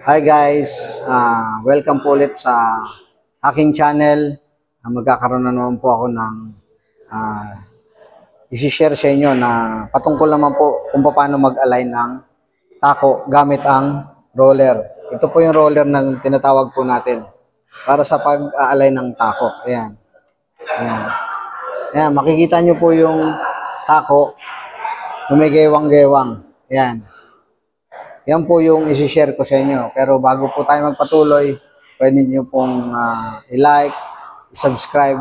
Hi guys, welcome po ulit sa aking channel. Magkakaroon na naman po ako ng isi-share sa inyo na patungkol naman po kung paano mag-align ng tako gamit ang roller. Ito po yung roller na tinatawag po natin para sa pag-align ng tako. Ayan. Ayan. Ayan, makikita nyo po yung tako, gumigewang-gewang. Ayan. Yan po yung isi-share ko sa inyo. Pero bago po tayo magpatuloy, pwede nyo pong i-like, i-subscribe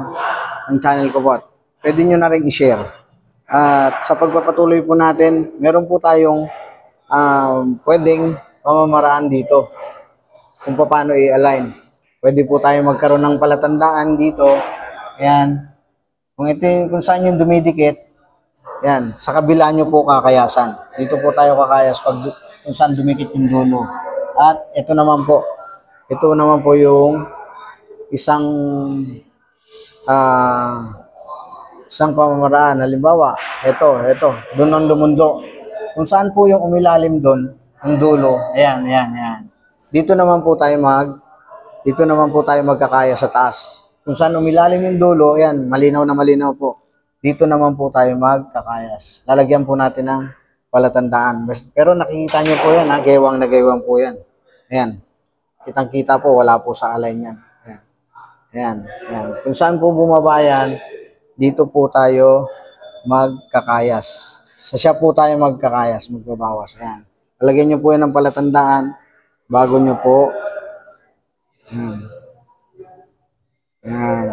ang channel ko po. Pwede nyo na rin i-share. At sa pagpapatuloy po natin, meron po tayong pwedeng pamamaraan dito kung paano i-align. Pwede po tayo magkaroon ng palatandaan dito. Ayan. Kung saan yung dumidikit, yan, sa kabila nyo po kakayasan. Dito po tayo kakayas kung saan dumikit yung dulo. At ito naman po yung isang pamamaraan. Halimbawa, ito, doon ang lumundo. Kung saan po yung umilalim doon, yung dulo, ayan. Dito naman po tayo magkakaya sa taas. Kung saan umilalim yung dulo, ayan, malinaw na malinaw po. Dito naman po tayo magkakayas. Lalagyan po natin ng palatandaan. Pero nakikita nyo po yan, gewang na gewang po yan. Ayan. Kitang-kita po, wala po sa align yan. Ayan. Kung saan po bumaba yan, dito po tayo magkakayas. Sa siya po tayo magkakayas, magbabawas. Ayan. Lalagyan nyo po yan ng palatandaan bago nyo po. Ayan.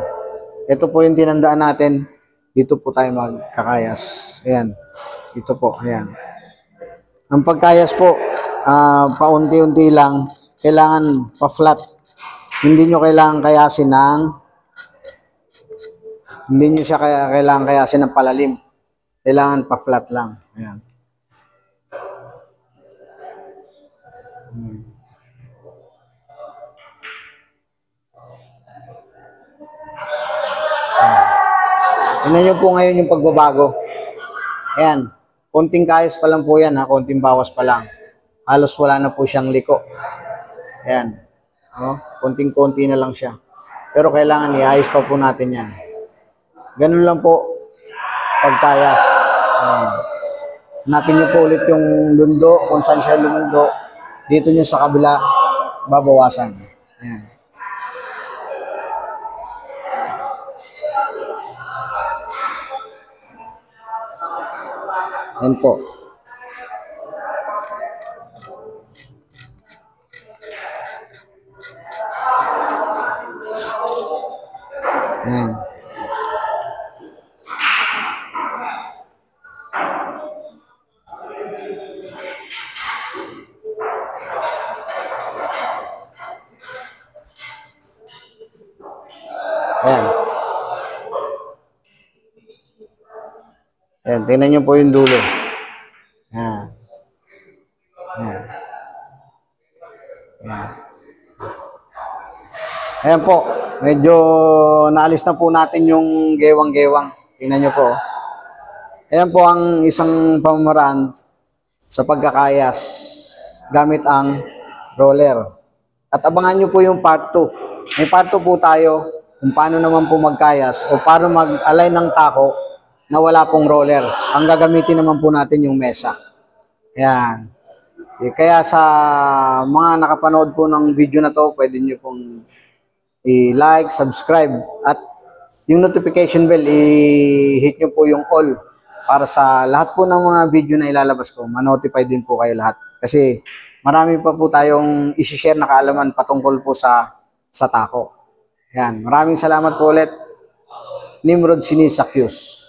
Ito po yung tinandaan natin. Dito po tayo magkakayas. Ayan. Dito po. Ayan. Ang pagkayas po, paunti-unti lang, kailangan pa-flat. Hindi nyo kailangan kayasin ng palalim. Kailangan pa-flat lang. Ayan. Tingnan nyo po ngayon yung pagbabago. Ayan. Konting kayas pa lang po yan, konting bawas pa lang. Halos wala na po siyang liko. Ayan. Konting-konti na lang siya. Pero kailangan iayos pa po natin yan. Ganun lang po pagkayas. Ayan. Hanapin nyo po ulit yung lundo, kung saan siya lumundo. Dito nyo sa kabila, babawasan. Ayan. Yan po. Yan. Ayan. Ayan, tingnan nyo po yung dulo. Ayan. Ayan. Ayan. Ayan po, medyo naalis na po natin yung gewang-gewang. Tingnan nyo po. Ayan po ang isang pamamaraan sa pagkakayas gamit ang roller. At abangan nyo po yung part 2. May part 2 po tayo kung paano naman po magkayas o paano mag-align ng tako na wala pong roller. Ang gagamitin naman po natin yung mesa. Ayan. Kaya sa mga nakapanood po ng video na to, pwede nyo pong i-like, subscribe, at yung notification bell, i-hit nyo po yung all para sa lahat po ng mga video na ilalabas ko, ma-notify din po kayo lahat. Kasi marami pa po tayong isi-share na kaalaman patungkol po sa tako. Ayan. Maraming salamat po ulit. Nimrod Sinisakyus.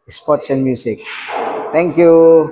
Sports and Music. Thank you.